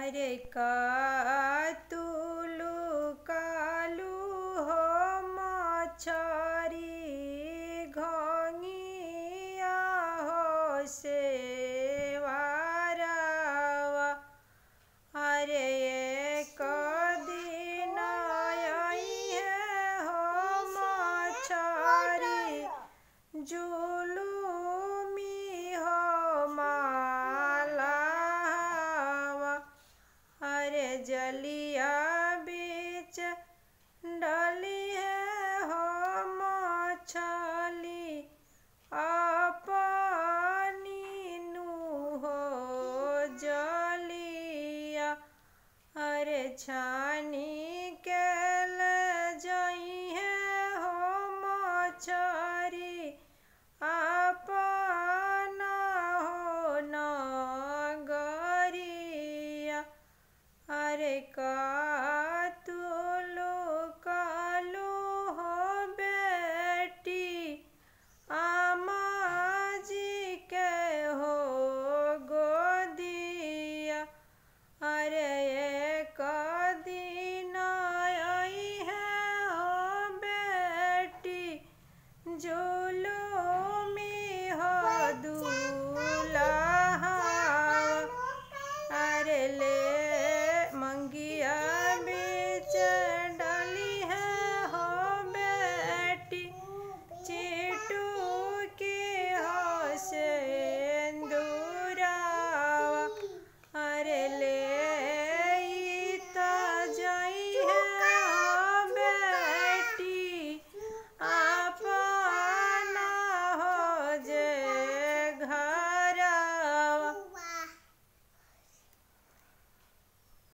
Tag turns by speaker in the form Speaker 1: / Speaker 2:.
Speaker 1: अरे कातुलु कालू हो मछरी घोंगिया हो सेवारावा। अरे एक दिन अइहे हो मछरी जुलुमी हो मालावा। अरे जलिया बीच डलिहे हो मछली अपनी नु हो जलिया। अरे छा